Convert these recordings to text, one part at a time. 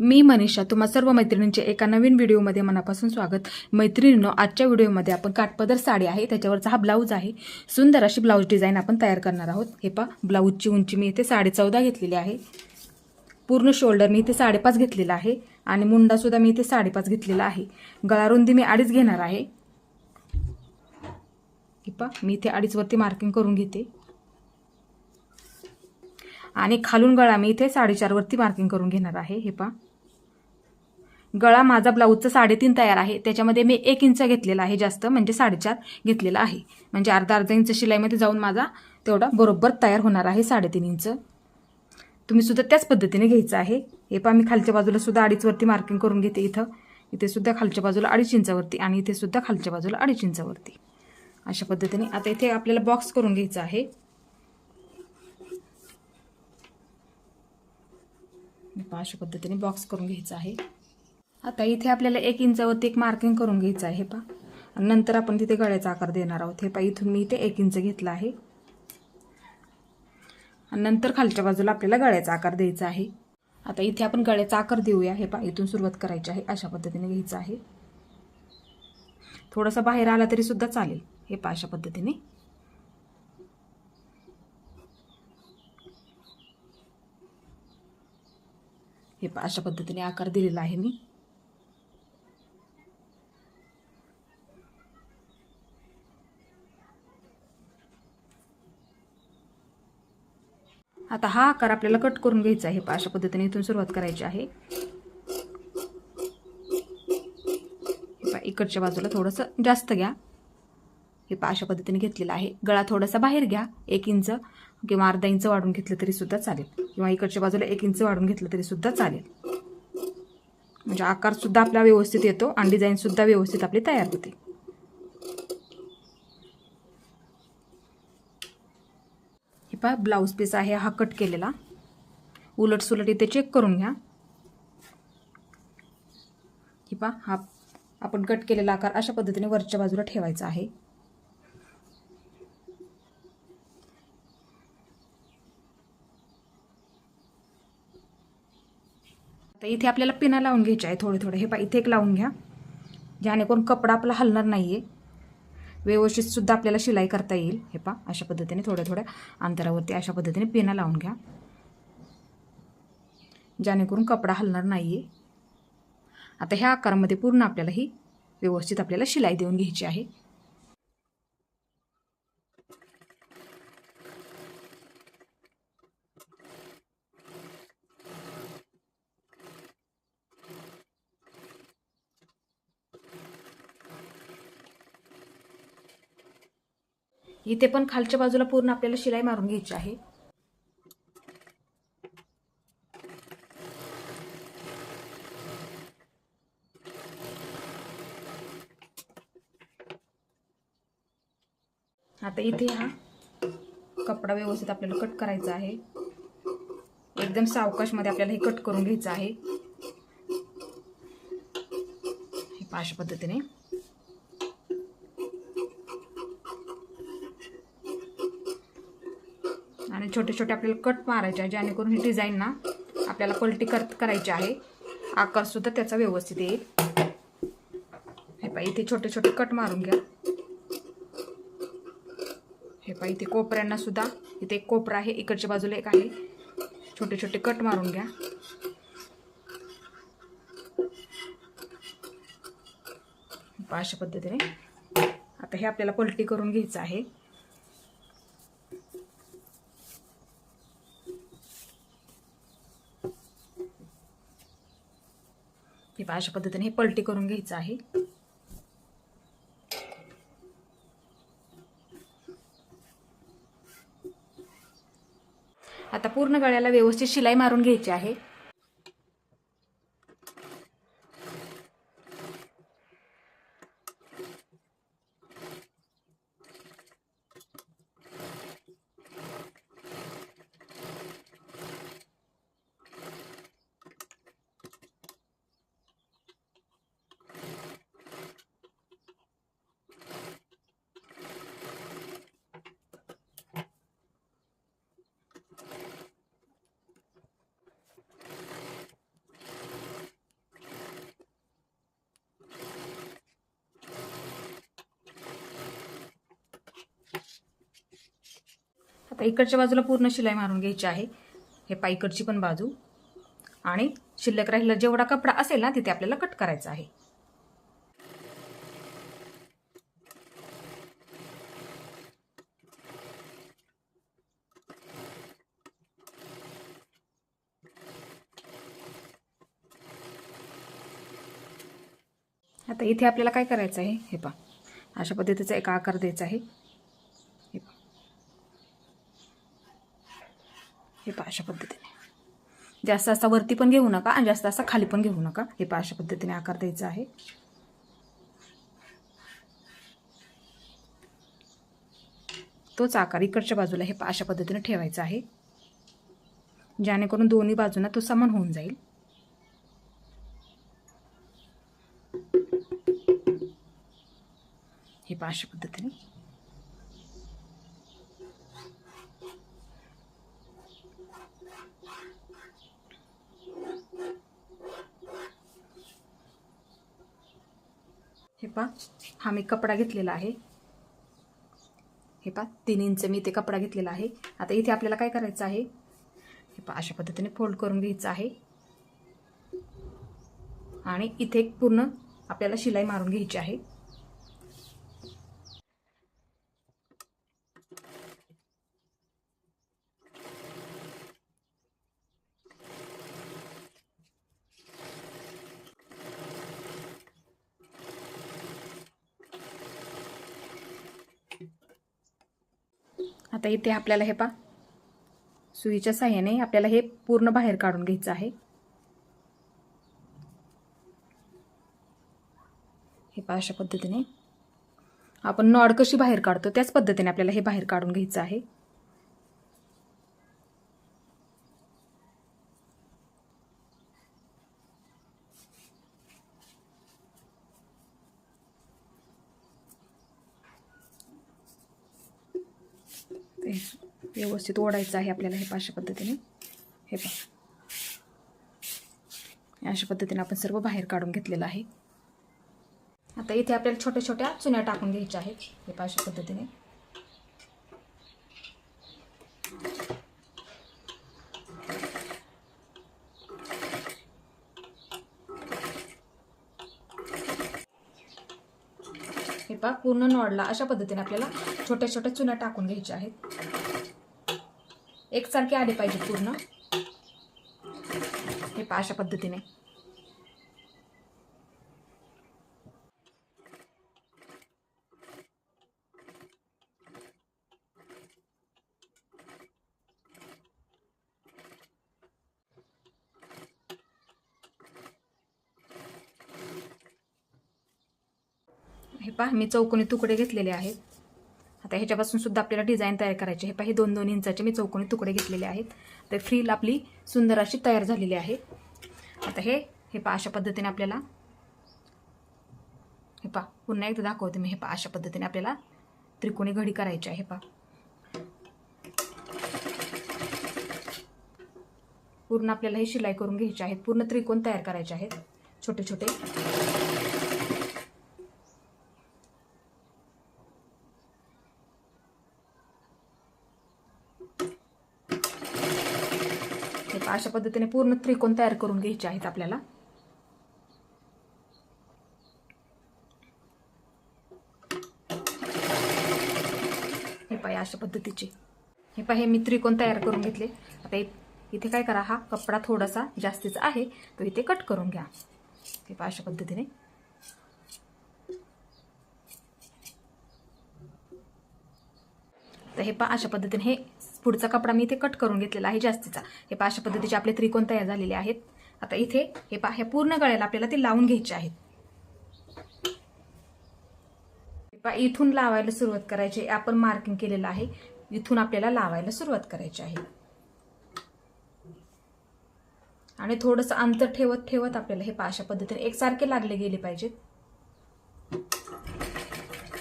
मी मनीषा तुम्हा सर्व मैत्रिणींचे एका नवीन व्हिडिओमध्ये मनापासून स्वागत। मैत्रिणींनो, आजच्या व्हिडिओमध्ये आपण काठपदर साडी आहे त्याच्यावरचा हा ब्लाऊज आहे। सुंदर अशी ब्लाऊज डिझाइन आपण तयार करणार आहोत। हे पहा, ब्लाऊजची उंची मी इथे 14.5 घेतलेली आहे। पूर्ण शोल्डर मी इथे 5.5 घेतलेला आहे आणि मुंडा सुद्धा मी इथे 5.5 घेतलेला आहे। गळा रुंदी मी 2.5 घेणार आहे। हे पहा, मी इथे 2.5 वरती मार्किंग करून घेते आणि खालून गळा मी इथे 4.5 वरती मार्किंग करून घेणार आहे। हे पहा, गळा माझा ब्लाऊजचा 3.5 तयार आहे, त्याच्यामध्ये मी 1 इंच घेतलेला आहे जास्त, म्हणजे 4.5 घेतलेला आहे, म्हणजे अर्धा इंच शिलाईमध्ये जाऊन माझा तेवढा बरोबर तयार होणार आहे 3.5 इंच। तुम्ही सुद्धा त्याच पद्धतीने घ्यायचं आहे। हे पहा, मी खालच्या बाजूला सुद्धा 2.5 वरती मार्किंग करून घेते। इथे सुद्धा खालच्या बाजूला 2.5 इंचावरती आणि इथे सुद्धा खालच्या बाजूला 2.5 इंचावरती अशा पद्धतीने। आता इथे आपल्याला बॉक्स करून घ्यायचा आहे। अशा पद्धतीने बॉक्स करून घ्यायचा आहे। आता इथे आपल्याला 1 इंचावरती एक मार्किंग करून घ्यायचं आहे। पहा, नंतर आपण तिथे गळ्याचा आकार देणार आहोत। हे पहा, इथून मी इथे 1 इंच घेतला आहे आणि नंतर खालच्या बाजूला आपल्याला गळ्याचा आकार द्यायचा आहे। आता इथे आपण गळ्याचा आकार देऊया। हे पहा, इथून सुरुवात करायची आहे, अशा पद्धतीने घ्यायचं आहे। थोडासा बाहेर आला तरी सुद्धा चालेल। हे पहा, अशा पद्धतीने। हे पहा, अशा पद्धतीने आकार दिलेला आहे मी। आता हा आकार आपल्याला कट करून घ्यायचा आहे। अशा पद्धतीने इथून सुरुवात करायची आहे। इकडच्या बाजूला थोडंसं जास्त घ्या। हे पहा, अशा पद्धतीने घेतलेला आहे। गळा थोडासा बाहेर घ्या, 1 इंच किंवा अर्धा इंच वाढून घेतलं तरी सुद्धा चालेल, किंवा इकडच्या बाजूला 1 इंच वाढून घेतलं तरी सुद्धा चालेल, म्हणजे आकार सुद्धा आपला व्यवस्थित येतो आणि डिझाईन सुद्धा व्यवस्थित आपली तयार होते। हे पहा, ब्लाऊज पीस आहे हा कट केलेला, उलट सुलट इथे चेक करून घ्या। हे पहा, हा आपण कट केलेला आकार अशा पद्धतीने वरच्या बाजूला ठेवायचा आहे। आता इथे आपल्याला पिना लावून घ्यायच्या आहे थोडे थोडे। हे पहा, इथे एक लावून घ्या, जेणेकरून कपडा आपला हलणार नाहीये, व्यवस्थित सुद्धा आपल्याला शिलाई करता येईल। हे पहा, अशा पद्धतीने थोड्या थोड्या अंतरावरती अशा पद्धतीने पिना लावून घ्या, जेणेकरून कपडा हलणार नाहीये। आता ह्या आकारामध्ये पूर्ण आपल्याला ही व्यवस्थित आपल्याला शिलाई देऊन घ्यायची आहे। इथे पण खालच्या बाजूला पूर्ण आपल्याला शिलाई मारून घ्यायची आहे। आता इथे हा कपडा व्यवस्थित आपल्याला कट करायचा आहे। एकदम सावकाश मध्ये आपल्याला हे कट करून घ्यायचं आहे। हे अशा पद्धतीने। आणि छोटे छोटे आपल्याला कट मारायचे आहे, जेणेकरून ही डिझाईन ना आपल्याला पलटी करायची आहे, आकार सुद्धा त्याचा व्यवस्थित येईल। हे पहा, इथे छोटे छोटे कट मारून घ्या। हे पहा, इथे कोपऱ्यांना सुद्धा, इथे एक कोपरा आहे, इकडच्या बाजूला एक आहे, छोटे छोटे कट मारून घ्या। अशा पद्धतीने आता हे आपल्याला पलटी करून घ्यायचं आहे। हे अशा पद्धतीने हे पलटी करून घ्यायचं आहे। आता पूर्ण गळ्याला व्यवस्थित शिलाई मारून घ्यायची आहे। आता इकडच्या बाजूला पूर्ण शिलाई मारून घ्यायची आहे. हे पहा इकडची पण बाजू, आणि शिल्लक राहिलेला जेवढा कपडा असेल ना तिथे आपल्याला कट करायचा आहे. आता इथे आपल्याला काय करायचं आहे, हे पहा अशा पद्धतीचा एक आकार द्यायचा आहे. हे पहा अशा पद्धतीने, जास्त असा वरती पण घेऊ नका आणि जास्त असा खाली पण घेऊ नका. हे पहा अशा पद्धतीने आकार द्यायचा आहे. तोच आकार इकडच्या बाजूला हे पहा अशा पद्धतीने ठेवायचा आहे, जेणेकरून दोन्ही बाजूंना तो समान होऊन जाईल. हे पहा अशा पद्धतीने. हे पहा हा मी कपडा घेतलेला आहे. हे पहा 3 इंच मी ते कपडा घेतलेला आहे. आता इथे आपल्याला काय करायचं आहे, हे पहा अशा पद्धतीने फोल्ड करून घ्यायचं आहे आणि इथे पूर्ण आपल्याला शिलाई मारून घ्यायची आहे. आता इथे आपल्याला हे पहा सुईच्या साहाय्याने आपल्याला हे पूर्ण बाहेर काढून घ्यायचं आहे. हे पहा अशा पद्धतीने आपण नॉड कशी बाहेर काढतो त्याच पद्धतीने आपल्याला हे बाहेर काढून घ्यायचं आहे. व्यवस्थित ओढायचं आहे आपल्याला. हे पहा अशा पद्धतीने, हे पहा अशा पद्धतीने आपण सर्व बाहेर काढून घेतलेलं आहे. आता इथे आपल्याला छोट्या छोट्या चुन्या टाकून घ्यायच्या आहेत. हे पहा अशा पद्धतीने. हे पहा पूर्ण नॉडला अशा पद्धतीने आपल्याला छोट्या छोट्या चुन्या टाकून घ्यायच्या आहेत. एकसारखे आले पाहिजे पूर्ण. हे पहा अशा पद्धतीने. हे पहा मी चौकोनी तुकडे घेतलेले आहेत. आता ह्याच्यापासून सुद्धा आपल्याला डिझाईन तयार करायची. हे पहा हे 2-2 इंचाचे मी चौकोनी तुकडे घेतलेले आहेत. तर फ्रील आपली सुंदर अशी तयार झालेली आहे. आता हे पहा अशा पद्धतीने आपल्याला, हे पहा पुन्हा एकदा दाखवते मी. हे पहा अशा पद्धतीने आपल्याला त्रिकोणी घडी करायची आहे. हे पहा पूर्ण आपल्याला ही शिलाई करून घ्यायची आहेत. पूर्ण त्रिकोण तयार करायचे आहेत छोटे छोटे. अशा पद्धतीने पूर्ण त्रिकोण तयार करून घ्यायचे आहेत आपल्याला. हे पहा अशा पद्धतीचे. हे पहा हे मी त्रिकोण तयार करून घेतले. आता इथे काय करा, हा कपडा थोडासा जास्तीचा आहे तो इथे कट करून घ्या. हे पहा अशा पद्धतीने. तर हे पहा अशा पद्धतीने हे पुढचा कपडा मी इथे कट करून घेतलेला आहे जास्तीचा. हे पहा अशा पद्धतीचे आपले त्रिकोण तयार झालेले आहेत. आता इथे हे पहा ह्या पूर्ण गळ्याला आपल्याला ते लावून घ्यायचे आहेत. हे पहा इथून लावायला सुरुवात करायची. आपण मार्किंग केलेलं आहे, इथून आपल्याला लावायला सुरुवात करायची आहे. आणि थोडंसं अंतर ठेवत ठेवत आपल्याला हे पहा अशा पद्धतीने एकसारखे लागले गेले पाहिजेत.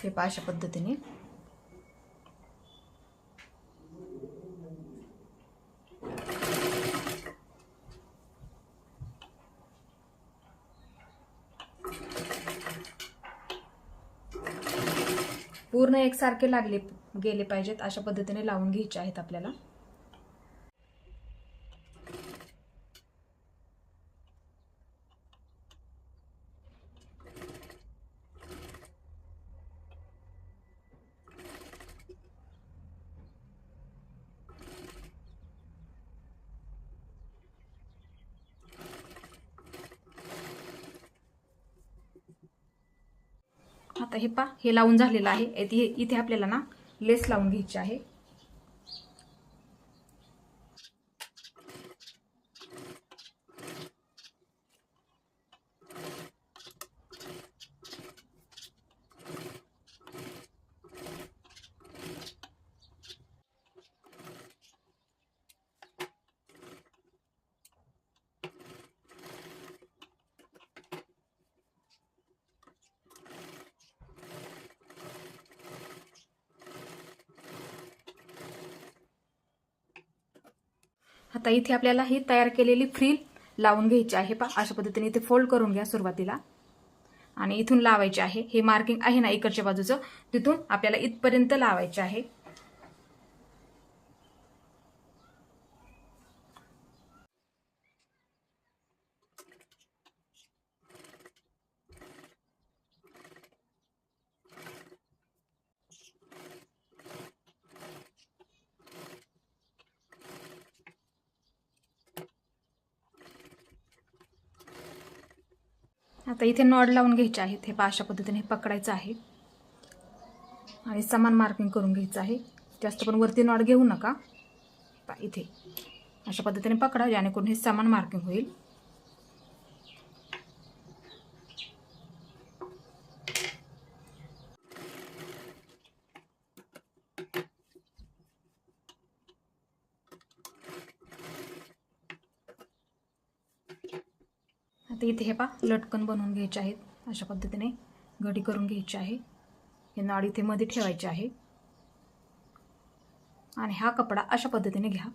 हे पहा अशा पद्धतीने. पूर्ण एकसारखे लागले गेले पाहिजेत अशा पद्धतीने लावून घ्यायचे आहेत आपल्याला. आता हे लावून झालेलं आहे. इथे आपल्याला ना लेस लावून घ्यायची आहे. आता इथे आपल्याला ही तयार केलेली फ्रिल लावून घ्यायची आहे. अशा पद्धतीने इथे फोल्ड करून घ्या सुरुवातीला आणि इथून लावायचे आहे. हे मार्किंग आहे ना इकडच्या बाजूचं, तिथून आपल्याला इथपर्यंत लावायचे आहे. आता इथे नॉड लावून घ्यायचे आहेत. हे अशा पद्धतीने पकडायचं आहे आणि समान मार्किंग करून घ्यायचं आहे. जास्त पण वरती नॉड घेऊ नका. इथे अशा पद्धतीने पकडा जेणेकरून हे समान मार्किंग होईल. आता इथे हे लटकन बनवून घ्यायचे आहेत. अशा पद्धतीने घडी करून घ्यायची आहे. हे नॉड इथे मध्ये ठेवायचे आहे आणि हा कपडा अशा पद्धतीने घ्या.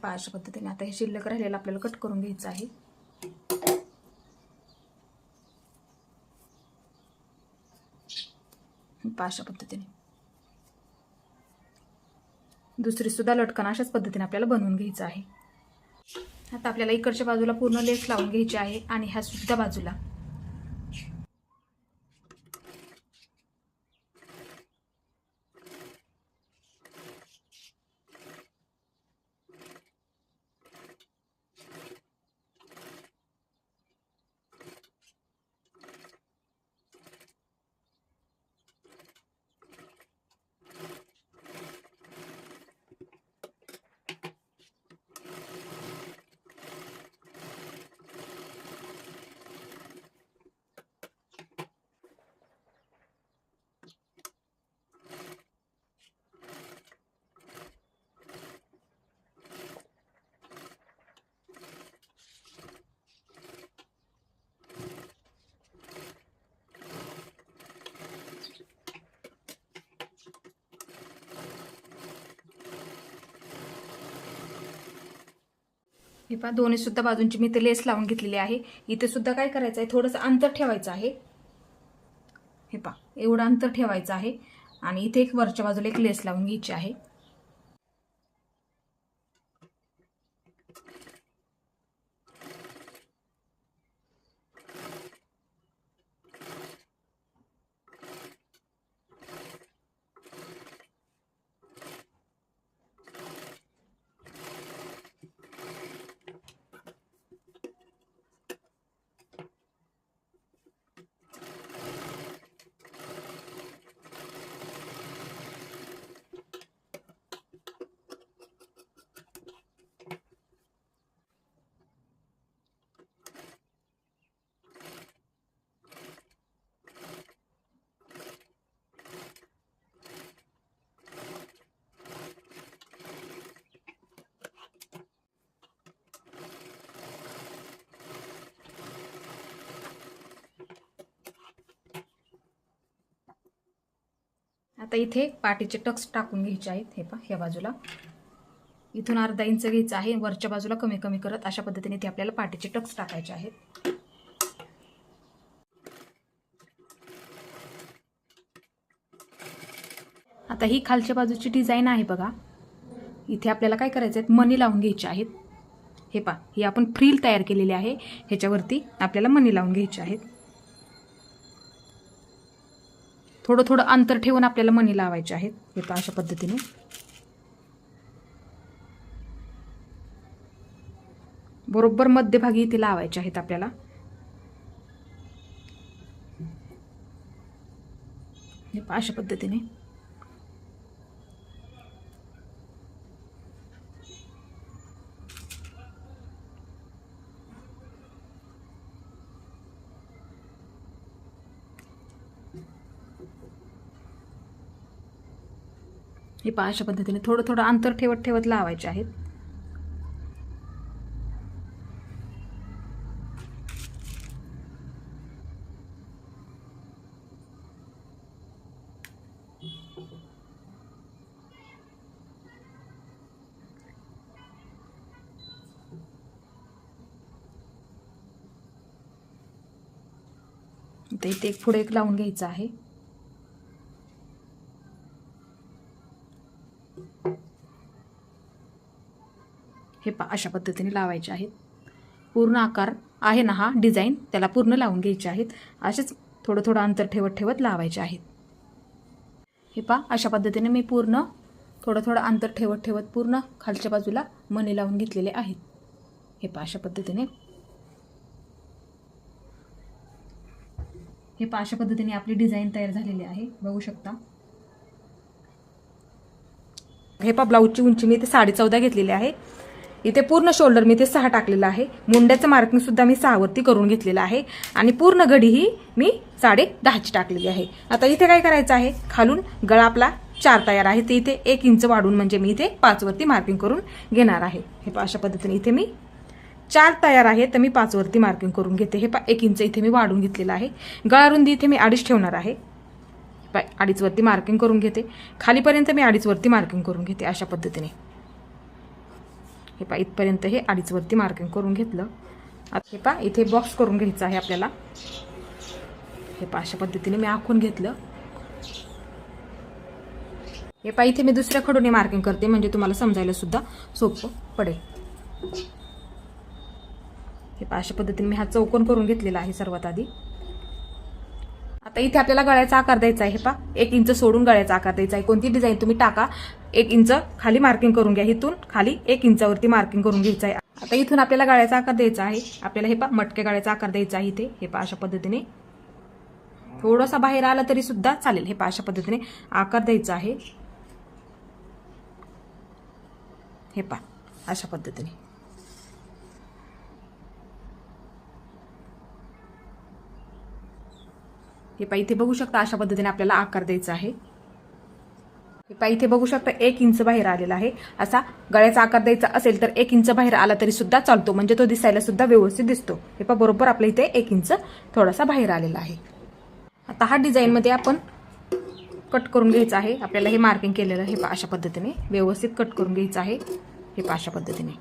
अशा पद्धतीने आता हे शिल्लक राहिलेलं आपल्याला कट करून घ्यायचं आहे. अशा पद्धतीने दुसरी सुद्धा लटकन अशाच पद्धतीने आपल्याला बनवून घ्यायचं आहे. आता आपल्याला इकडच्या बाजूला पूर्ण लेस लावून घ्यायची आहे आणि ह्या सुद्धा बाजूला हे पहा दोन्ही सुद्धा बाजूंची मी इथे लेस लावून घेतलेली आहे. इथे सुद्धा काय करायचं आहे, थोडंसं अंतर ठेवायचं आहे. हे पहा एवढं अंतर ठेवायचं आहे आणि इथे एक वरच्या बाजूला एक लेस लावून घ्यायची आहे. आता इथे पाटीचे टक्स टाकून घ्यायचे आहेत. हे पहा, ह्या बाजूला इथून अर्धा इंच घ्यायचं आहे, वरच्या बाजूला कमी कमी करत अशा पद्धतीने ते आपल्याला पाटीचे टक्स टाकायचे आहेत. आता ही खालच्या बाजूची डिझाईन आहे बघा. इथे आपल्याला काय करायचं आहे, मणी लावून घ्यायचे आहेत. हे पहा, ही आपण फ्रिल तयार केलेली आहे, ह्याच्यावरती आपल्याला मणी लावून घ्यायचे आहेत. थोडं थोडं अंतर ठेवून आपल्याला मणी लावायचे आहेत. हे पहा, अशा पद्धतीने बरोबर मध्यभागी इथे लावायचे आहेत आपल्याला. हे पहा, अशा पद्धतीने हे पहा, अशा पद्धतीने थोडं थोडं अंतर ठेवत ठेवत लावायचे आहेत. इथे एक पुढे एक लावून घ्यायचं आहे. हे पहा, अशा पद्धतीने लावायचे आहेत. पूर्ण आकार आहे ना हा डिझाईन, त्याला पूर्ण लावून घ्यायचे आहेत. असेच थोडं थोडं अंतर ठेवत ठेवत लावायचे आहेत. हे पहा, अशा पद्धतीने मी पूर्ण थोडं थोडं अंतर ठेवत ठेवत पूर्ण खालच्या बाजूला मणी लावून घेतलेले आहेत. हे पहा, अशा पद्धतीने हे पहा, अशा पद्धतीने आपली डिझाईन तयार झालेली आहे, बघू शकता. हे पहा, ब्लाऊजची उंची मी इथे 14.5 घेतलेली आहे. इथे पूर्ण शोल्डर मी इथे 6 टाकलेला आहे. मुंड्याचं मार्किंग सुद्धा मी 6 वरती करून घेतलेलं आहे आणि पूर्ण घडी ही मी 10.5ची टाकलेली आहे. आता इथे काय करायचं आहे, खालून गळा आपला 4 तयार आहे, ते इथे 1 इंच वाढून म्हणजे मी इथे 5 वरती मार्किंग करून घेणार आहे. हे पहा, अशा पद्धतीने इथे मी 4 तयार आहे, तर मी 5 वरती मार्किंग करून घेते. हे पहा, 1 इंच इथे मी वाढून घेतलेला आहे. गळा रुंदी इथे मी 2.5 ठेवणार आहे. 2.5 वरती मार्किंग करून घेते. खालीपर्यंत मी 2.5 वरती मार्किंग करून घेते अशा पद्धतीने. हे पहा, इथपर्यंत हे 2.5 वरती मार्किंग करून घेतलं. आता हे पहा, इथे बॉक्स करून घ्यायचा आहे आपल्याला. हे पहा, अशा पद्धतीने मी आखून घेतलं. हे पहा, इथे मी दुसऱ्या खडूने मार्किंग करते म्हणजे तुम्हाला समजायला सुद्धा सोपं पडेल. हे पहा, अशा पद्धतीने मी हा चौकोन करून घेतलेला आहे सर्वात आधी. आता इथे आपल्याला गळ्याचा आकार द्यायचा आहे. हे पहा, 1 इंच सोडून गळ्याचा आकार द्यायचा आहे. कोणती डिझाईन तुम्ही टाका, 1 इंच खाली मार्किंग करून घ्या. इथून खाली 1 इंचावरती मार्किंग करून घ्यायचं आहे. आता इथून आपल्याला गळ्याचा आकार द्यायचा आहे. आपल्याला हे पहा, मटके गळ्याचा आकार द्यायचा आहे इथे. हे पहा, अशा पद्धतीने थोडासा बाहेर आला तरी सुद्धा चालेल. हे पहा, अशा पद्धतीने आकार द्यायचा आहे. हे पहा, अशा पद्धतीने हे पहा, इथे बघू शकता अशा पद्धतीने आपल्याला आकार द्यायचा आहे. हे पहा, इथे बघू शकता 1 इंच बाहेर आलेला आहे. असा गळ्याचा आकार द्यायचा असेल तर 1 इंच बाहेर आला तरी सुद्धा चालतो, म्हणजे तो दिसायला सुद्धा व्यवस्थित दिसतो. हे पहा, बरोबर आपल्या इथे 1 इंच थोडासा बाहेर आलेला आहे. आता हा डिझाईन मध्ये आपण कट करून घ्यायचं आहे. आपल्याला हे मार्किंग केलेलं हे पहा, अशा पद्धतीने व्यवस्थित कट करून घ्यायचं आहे. हे पहा, अशा पद्धतीने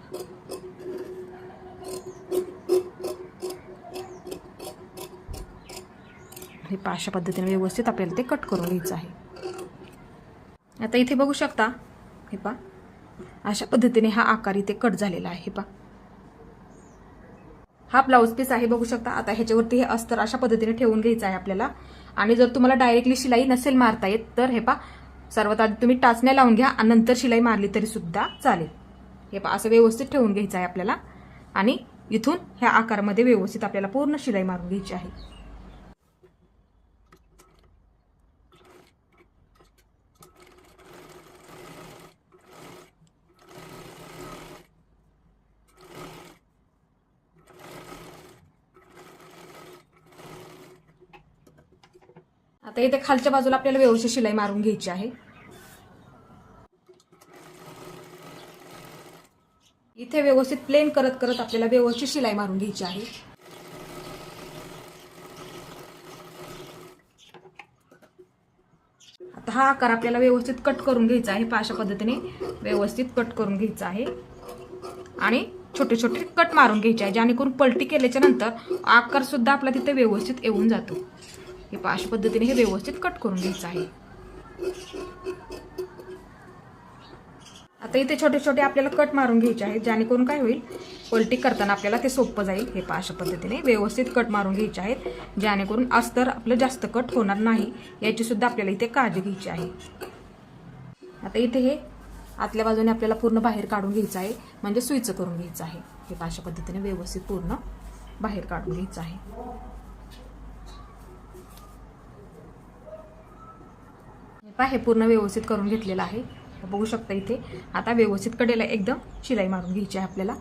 हे पहा, अशा पद्धतीने व्यवस्थित आपल्याला ते कट करून घ्यायचं आहे. आता इथे बघू शकता, हे पहा, अशा पद्धतीने हा आकार इथे कट झालेला आहे. हे पहा, हा ब्लाऊज पीस आहे, बघू शकता. आता ह्याच्यावरती हे अस्तर अशा पद्धतीने ठेवून घ्यायचं आहे आपल्याला. आणि जर तुम्हाला डायरेक्टली शिलाई नसेल मारता येत तर हे पहा, सर्वात आधी तुम्ही टाचण्या लावून घ्या आणि नंतर शिलाई मारली तरी सुद्धा चालेल. हे पहा, असं व्यवस्थित ठेवून घ्यायचं आहे आपल्याला आणि इथून ह्या आकारामध्ये व्यवस्थित आपल्याला पूर्ण शिलाई मारून घ्यायची आहे. आता इथे खालच्या बाजूला आपल्याला व्यवस्थित शिलाई मारून घ्यायची आहे. इथे व्यवस्थित प्लेन करत करत आपल्याला व्यवस्थित शिलाई मारून घ्यायची आहे. आता हा आकार आपल्याला व्यवस्थित कट करून घ्यायचा आहे. अशा पद्धतीने व्यवस्थित कट करून घ्यायचा आहे आणि छोटे छोटे कट मारून घ्यायचे आहे, जेणेकरून पलटी केल्याच्या नंतर आकार सुद्धा आपला तिथे व्यवस्थित येऊन जातो. हे अशा पद्धतीने हे व्यवस्थित कट करून घ्यायचं आहे. आता इथे छोटे छोटे आपल्याला कट मारून घ्यायचे आहेत, जेणेकरून काय होईल, पलटी करताना आपल्याला ते सोपं जाईल. हे अशा पद्धतीने व्यवस्थित कट मारून घ्यायचे आहेत, जेणेकरून अस्तर आपलं जास्त कट होणार नाही, याची सुद्धा आपल्याला इथे काळजी घ्यायची आहे. आता इथे हे आतल्या बाजूने आपल्याला पूर्ण बाहेर काढून घ्यायचं आहे, म्हणजे सुईचं करून घ्यायचं आहे. हे अशा पद्धतीने व्यवस्थित पूर्ण बाहेर काढून घ्यायचं आहे. हे पूर्ण व्यवस्थित करून घेतलेलं आहे. बघू शकता इथे. आता व्यवस्थित कडेला एकदम शिलाई मारून घ्यायची आहे आपल्याला.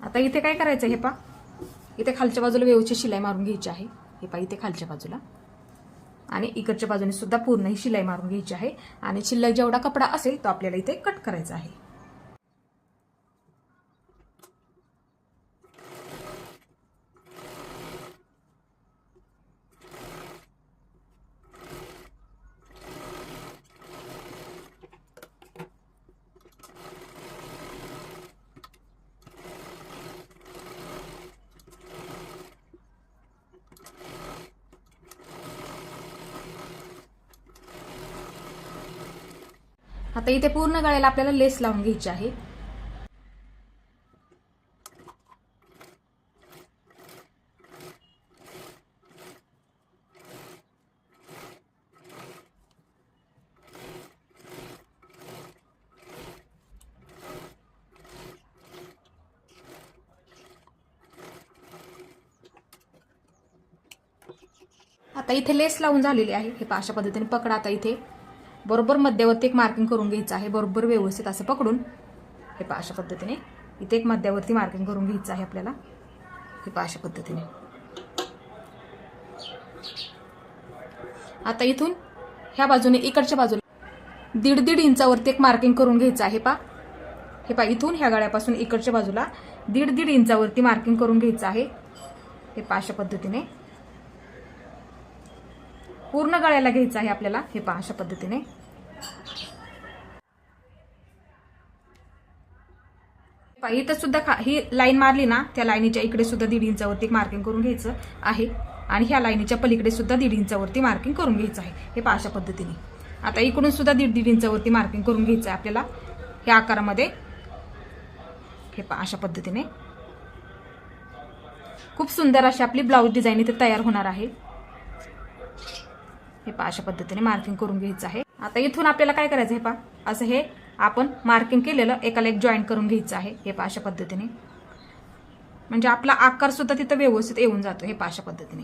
आता इथे काय करायचं, हे इथे खालच्या बाजूला व्यवस्थित शिलाई मारून घ्यायची आहे. हे इथे खालच्या बाजूला आणि इकडच्या बाजूने सुद्धा पूर्ण ही शिलाई मारून घ्यायची आहे. आणि शिल्लक जेवढा कपडा असेल तो आपल्याला इथे कट करायचा आहे. आता इथे पूर्ण गळ्याला आपल्याला लेस लावून घ्यायची आहे. आता इथे लेस लावून झालेली आहे. हे अशा पद्धतीने पकडा. आता इथे बरोबर मध्यावरती एक मार्किंग करून घ्यायचं आहे, बरोबर व्यवस्थित असं पकडून. हे अशा पद्धतीने इथे एक मध्यावरती मार्किंग करून घ्यायचं आहे आपल्याला. हे अशा पद्धतीने. आता इथून ह्या बाजूने इकडच्या बाजूला 1.5 इंचावरती एक मार्किंग करून घ्यायचं आहे. हे इथून ह्या गळ्यापासून इकडच्या बाजूला 1.5 इंचावरती मार्किंग करून घ्यायचं आहे. हे अशा पद्धतीने पूर्ण गळ्याला घ्यायचं आहे आपल्याला. हे अशा पद्धतीने. इथं सुद्धा ही लाईन मारली ना, त्या लाईनीच्या इकडे सुद्धा 1.5 इंचावरती मार्किंग करून घ्यायचं आहे आणि ह्या लाईनीच्या पलीकडे सुद्धा 1.5 इंचावरती मार्किंग करून घ्यायचं आहे. हे अशा पद्धतीने. आता इकडून सुद्धा 1.5 इंचावरती मार्किंग करून घ्यायचं आहे आपल्याला ह्या आकारामध्ये. हे अशा पद्धतीने खूप सुंदर अशी आपली ब्लाऊज डिझाईन इथे तयार होणार आहे. हे अशा पद्धतीने मार्किंग करून घ्यायचं आहे. आता इथून आपल्याला काय करायचं, हे असं हे आपण मार्किंग केलेलं एकाला एक जॉईन करून घ्यायचं आहे. हे अशा पद्धतीने, म्हणजे आपला आकार सुद्धा तिथं व्यवस्थित येऊन जातो. हे अशा पद्धतीने.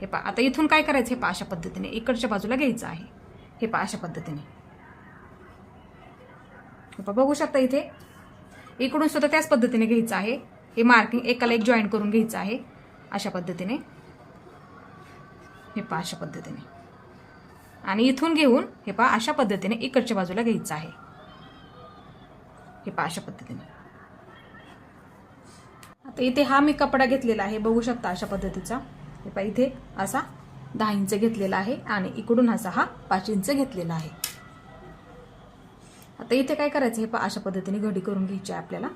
हे आता इथून काय करायचं, हे अशा पद्धतीने इकडच्या बाजूला घ्यायचं आहे. हे अशा पद्धतीने. हे बघू शकता इथे इकडून सुद्धा त्याच पद्धतीने घ्यायचं आहे. हे मार्किंग एकाला एक जॉईन करून घ्यायचं आहे अशा पद्धतीने. हे अशा पद्धतीने आणि इथून घेऊन हे अशा पद्धतीने इकडच्या बाजूला घ्यायचं आहे. हे अशा पद्धतीने. आता इथे हा मी कपडा घेतलेला आहे, बघू शकता अशा पद्धतीचा. हे इथे असा 10 इंच घेतलेला आहे आणि इकडून असा हा 5 इंच घेतलेला आहे. आता इथे काय करायचं, हे अशा पद्धतीने घडी करून घ्यायची आहे आपल्याला.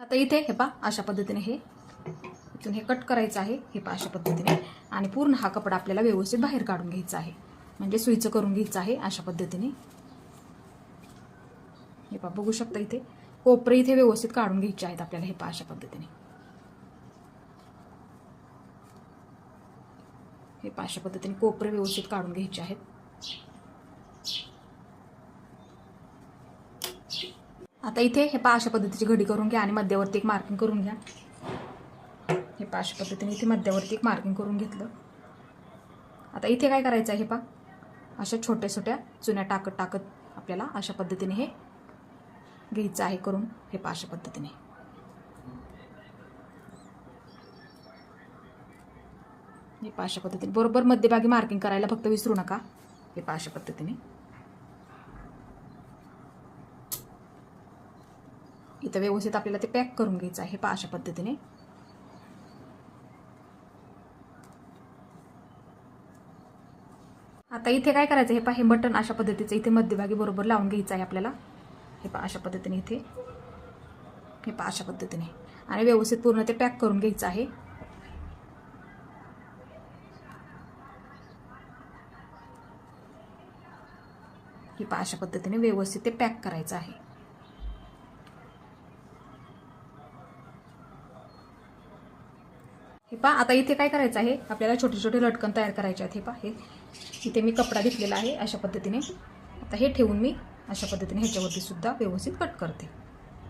आता इथे हे अशा पद्धतीने हे इथून हे कट करायचं आहे. हे अशा पद्धतीने आणि पूर्ण हा कपडा आपल्याला व्यवस्थित बाहेर काढून घ्यायचा आहे, म्हणजे सुईचं करून घ्यायचं आहे अशा पद्धतीने. हे बघू शकता इथे कोपरे इथे व्यवस्थित काढून घ्यायचे आहेत आपल्याला. हे अशा पद्धतीने. हे अशा पद्धतीने कोपरे व्यवस्थित काढून घ्यायचे आहेत. आता इथे हे अशा पद्धतीची घडी करून घ्या आणि मध्यावरती एक मार्किंग करून घ्या. हे अशा पद्धतीने इथे मध्यावरती एक मार्किंग करून घेतलं. आता इथे काय करायचं आहे, हे अशा छोट्या छोट्या चुन्या टाकत टाकत आपल्याला अशा पद्धतीने हे घ्यायचं आहे करून. हे अशा पद्धतीने. हे पहा अशा पद्धतीने बरोबर मध्यभागी मार्किंग करायला फक्त विसरू नका. हे पहा अशा पद्धतीने इथं व्यवस्थित आपल्याला ते पॅक करून घ्यायचं आहे. हे पहा अशा पद्धतीने. आता इथे काय करायचं, हे पहा हे बटन अशा पद्धतीचं इथे मध्यभागी बरोबर लावून घ्यायचं आहे आपल्याला. हे पहा अशा पद्धतीने इथे. हे पहा अशा पद्धतीने आणि व्यवस्थित पूर्ण ते पॅक करून घ्यायचं आहे. हे पहा अशा पद्धतीने व्यवस्थित ते पॅक करायचं आहे. हे पहा आता इथे काय करायचं आहे, आपल्याला छोटे छोटे लटकन तयार करायचे आहेत. हे पहा हे इथे मी कपडा घेतलेला आहे अशा पद्धतीने. आता हे ठेवून मी अशा पद्धतीने ह्याच्यावरती सुद्धा व्यवस्थित कट करते.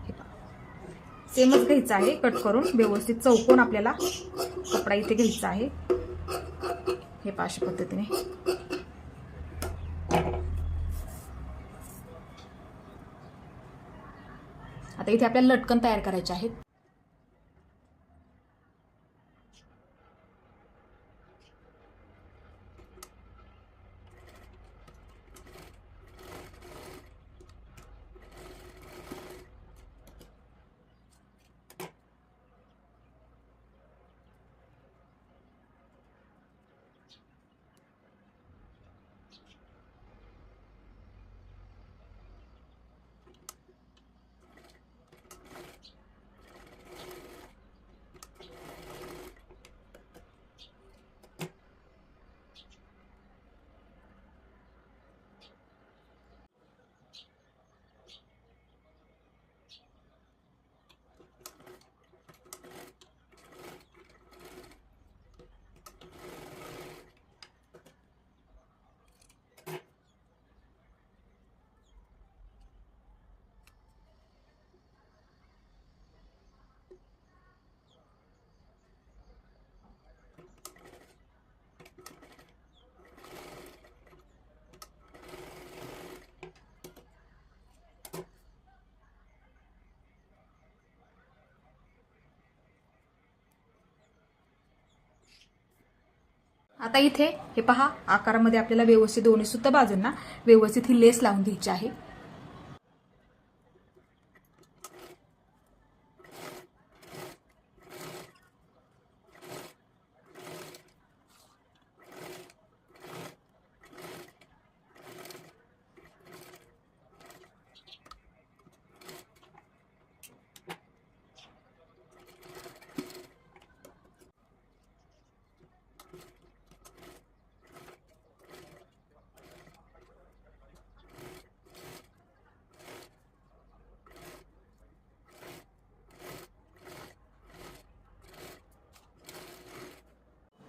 हे पहा सेमच घ्यायचं आहे कट करून व्यवस्थित चौकोन आपल्याला कपडा इथे घ्यायचा आहे. हे पहा अशा पद्धतीने. आता इथे आपल्याला लटकन तयार करायचे आहेत. आता इथे हे पहा आकारामध्ये आपल्याला व्यवस्थित दोन्ही सुद्धा बाजूंना व्यवस्थित ही लेस लावून घ्यायची आहे.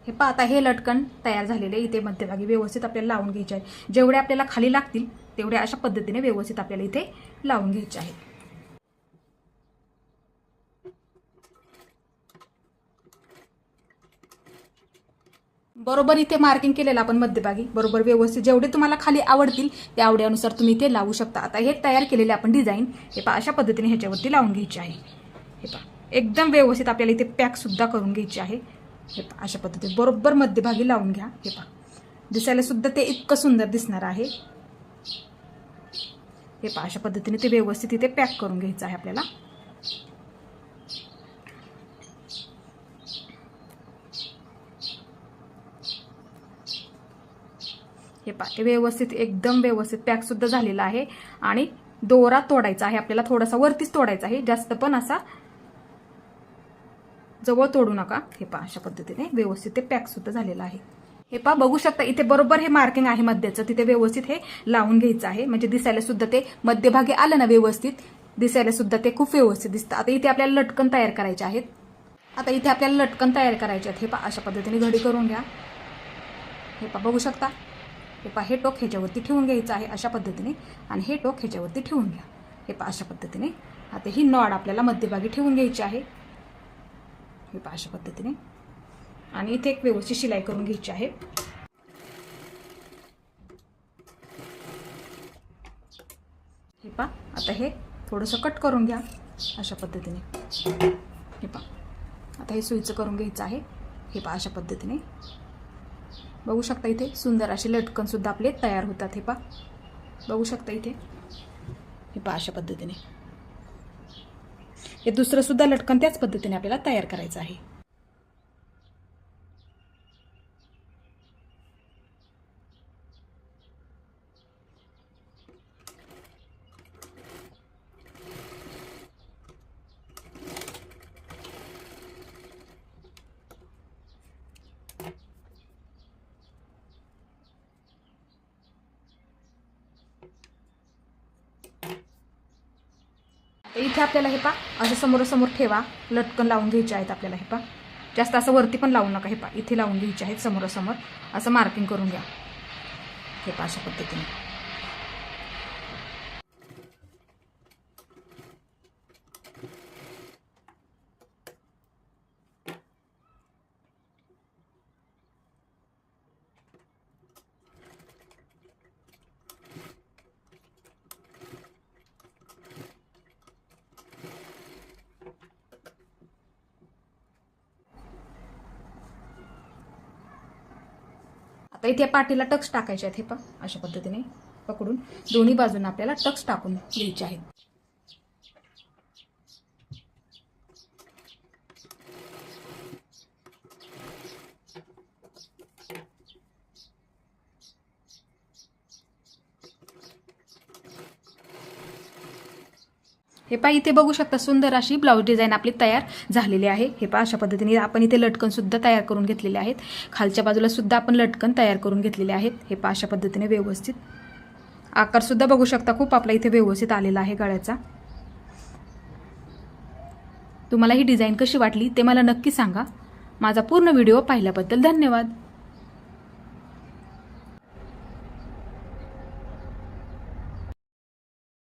हे पहा आता हे लटकन तयार झालेले इथे मध्यभागी व्यवस्थित आपल्याला लावून घ्यायचे आहे. जेवढे आपल्याला खाली लागतील तेवढे अशा पद्धतीने व्यवस्थित आपल्याला इथे लावून घ्यायचे आहे. बरोबर इथे मार्किंग केलेलं आपण मध्यभागी बरोबर व्यवस्थित जेवढे तुम्हाला खाली आवडतील त्या आवडीनुसार तुम्ही इथे लावू शकता. आता हे तयार केलेले आपण डिझाईन हे पहा अशा पद्धतीने ह्याच्यावरती लावून घ्यायची आहे. हे पहा एकदम व्यवस्थित आपल्याला इथे पॅक सुद्धा करून घ्यायची आहे. हे पहा अशा पद्धतीने बरोबर मध्यभागी लावून घ्या. हे पहा दिसायला सुद्धा ते इतकं सुंदर दिसणार आहे. हे पहा अशा पद्धतीने ते व्यवस्थित इथे पॅक करून घ्यायचं आहे आपल्याला. हे पहा ते व्यवस्थित एकदम व्यवस्थित पॅक सुद्धा झालेला आहे. आणि दोरा तोडायचा आहे आपल्याला, थोडासा वरतीच तोडायचा आहे, जास्त पण असा जवळ तोडू नका. हे पहा अशा पद्धतीने व्यवस्थित ते पॅक सुद्धा झालेलं आहे. हे पहा बघू शकता इथे बरोबर हे मार्किंग आहे मध्याचं, तिथे व्यवस्थित हे लावून घ्यायचं आहे. म्हणजे दिसायला सुद्धा ते मध्यभागी आलं ना व्यवस्थित, दिसायला सुद्धा ते खूप व्यवस्थित दिसतं. आता इथे आपल्याला लटकन तयार करायचे आहेत. आता इथे आपल्याला लटकन तयार करायचे आहेत. हे पहा अशा पद्धतीने घडी करून घ्या. हे पहा बघू शकता. हे पहा हे टोक ह्याच्यावरती ठेवून घ्यायचं आहे अशा पद्धतीने आणि हे टोक ह्याच्यावरती ठेवून घ्या. हे पहा अशा पद्धतीने. आता ही नॉड आपल्याला मध्यभागी ठेवून घ्यायची आहे. हे पहा अशा पद्धतीने आणि इथे एक व्यवस्थित शिलाई करून घ्यायची आहे. हे पहा आता हे थोडंसं कट करून घ्या अशा पद्धतीने. हे पहा आता हे सुईचं करून घ्यायचं आहे. हे पहा अशा पद्धतीने बघू शकता इथे सुंदर असे लटकन सुद्धा आपले तयार होतात. हे पहा, बघू शकता इथे, हे पहा अशा पद्धतीने. हे दुसरं सुद्धा लटकन त्याच पद्धतीने आपल्याला तयार करायचं आहे. इथे आपल्याला हे पहा असं समोरासमोर ठेवा, लटकन लावून घ्यायचे आहेत आपल्याला. हे पहा जास्त असं वरती पण लावू नका. हे पहा इथे लावून घ्यायचे आहेत समोरासमोर, असं मार्किंग करून घ्या. हे पहा अशा पद्धतीने. आता इथे पाठीला टक्स टाकायचे आहेत. हे पहा अशा पद्धतीने पकडून दोन्ही बाजूंना आपल्याला टक्स टाकून घ्यायचे आहेत. हे पहा इथे बघू शकता सुंदर अशी ब्लाऊज डिझाईन आपली तयार झालेली आहे. हे पहा अशा पद्धतीने आपण इथे लटकन सुद्धा तयार करून घेतलेले आहेत. खालच्या बाजूला सुद्धा आपण लटकन तयार करून घेतलेले आहेत. हे पहा अशा पद्धतीने व्यवस्थित आकार सुद्धा बघू शकता, खूप आपला इथे व्यवस्थित आलेला आहे गळ्याचा. तुम्हाला ही डिझाईन कशी वाटली ते मला नक्की सांगा. माझा पूर्ण व्हिडिओ पाहिल्याबद्दल धन्यवाद.